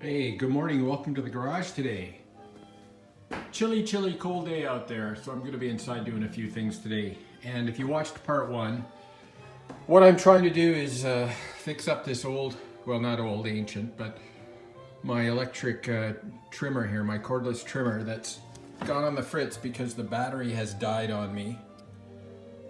Hey, good morning. Welcome to the garage today. Chilly, cold day out there, so I'm going to be inside doing a few things today. And if you watched part one, what I'm trying to do is fix up this old, well, not old, ancient, but my electric trimmer here, my cordless trimmer that's gone on the fritz because the battery has died on me.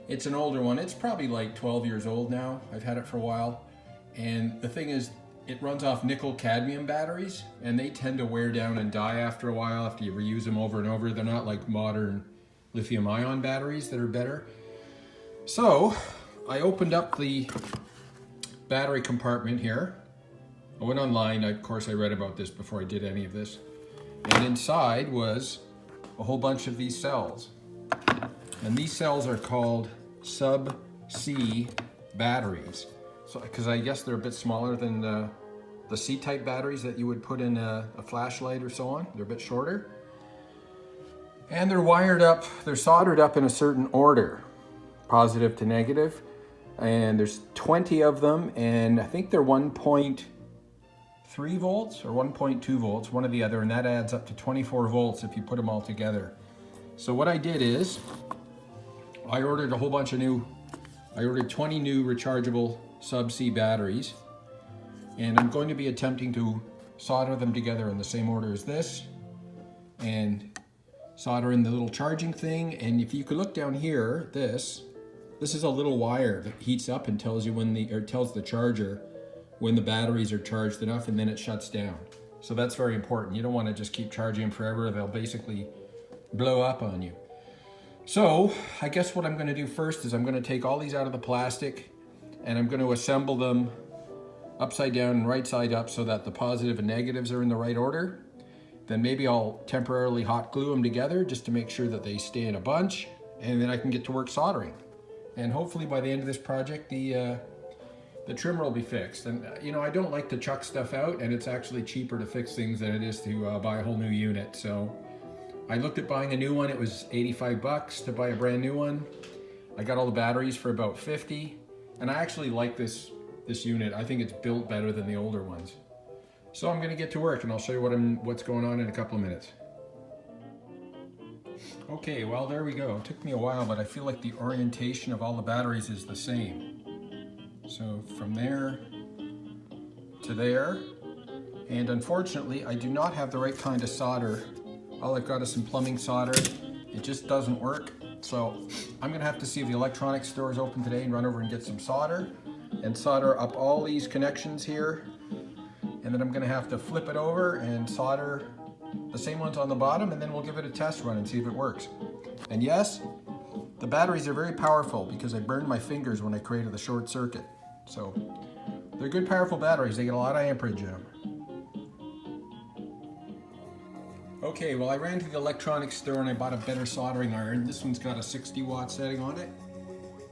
It's an older one. It's probably like 12 years old now. I've had it for a while. And the thing is, it runs off nickel cadmium batteries, and they tend to wear down and die after a while after you reuse them over and over. They're not like modern lithium ion batteries that are better. So I opened up the battery compartment here. I went online, of course I read about this before I did any of this. And inside was a whole bunch of these cells. And these cells are called sub-C batteries. So, because I guess they're a bit smaller than the C-type batteries that you would put in a flashlight or so on. They're a bit shorter. And they're wired up, they're soldered up in a certain order, positive to negative. And there's 20 of them, and I think they're 1.3 volts or 1.2 volts, one or the other, and that adds up to 24 volts if you put them all together. So what I did is, I ordered a whole bunch of I ordered 20 new rechargeable sub-C batteries, and I'm going to be attempting to solder them together in the same order as this, and solder in the little charging thing. And if you could look down here, this is a little wire that heats up and tells you tells the charger when the batteries are charged enough, and then it shuts down. So that's very important. You don't want to just keep charging them forever. They'll basically blow up on you. So I guess what I'm going to do first is I'm going to take all these out of the plastic, and I'm going to assemble them upside down and right side up so that the positive and negatives are in the right order. Then maybe I'll temporarily hot glue them together just to make sure that they stay in a bunch, and then I can get to work soldering. And hopefully by the end of this project, the trimmer will be fixed. And you know, I don't like to chuck stuff out, and it's actually cheaper to fix things than it is to buy a whole new unit. So I looked at buying a new one. It was 85 bucks to buy a brand new one. I got all the batteries for about 50. And I actually like this unit. I think it's built better than the older ones. So I'm gonna get to work, and I'll show you what's going on in a couple of minutes. Okay, well, there we go. It took me a while, but I feel like the orientation of all the batteries is the same. So from there to there. And unfortunately, I do not have the right kind of solder. All I've got is some plumbing solder. It just doesn't work. So I'm gonna have to see if the electronics store is open today and run over and get some solder and solder up all these connections here. And then I'm gonna have to flip it over and solder the same ones on the bottom, and then we'll give it a test run and see if it works. And yes, the batteries are very powerful because I burned my fingers when I created the short circuit. So they're good, powerful batteries. They get a lot of amperage in them. Okay, well, I ran to the electronics store and I bought a better soldering iron. This one's got a 60-watt setting on it,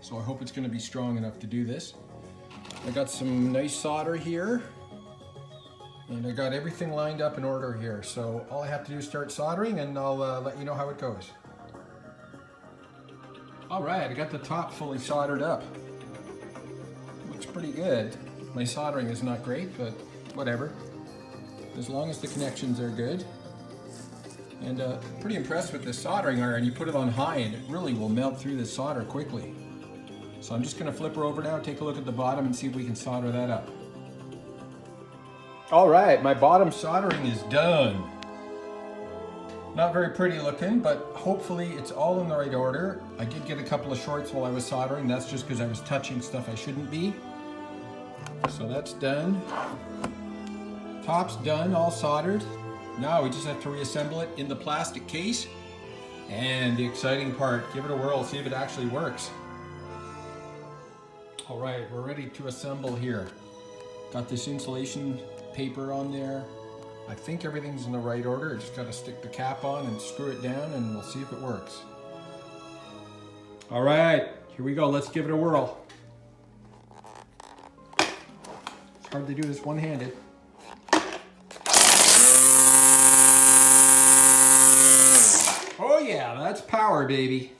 so I hope it's going to be strong enough to do this. I got some nice solder here, and I got everything lined up in order here. So all I have to do is start soldering, and I'll let you know how it goes. All right, I got the top fully soldered up. Looks pretty good. My soldering is not great, but whatever. As long as the connections are good. And pretty impressed with this soldering iron. You put it on high and it really will melt through the solder quickly. So I'm just gonna flip her over now, take a look at the bottom and see if we can solder that up. All right, my bottom soldering is done. Not very pretty looking, but hopefully it's all in the right order. I did get a couple of shorts while I was soldering. That's just because I was touching stuff I shouldn't be. So that's done. Top's done, all soldered. Now we just have to reassemble it in the plastic case. And the exciting part, give it a whirl, see if it actually works. All right, we're ready to assemble here. Got this insulation paper on there. I think everything's in the right order. I just got to stick the cap on and screw it down, and we'll see if it works. All right, here we go. Let's give it a whirl. It's hard to do this one-handed. Oh yeah, that's power, baby.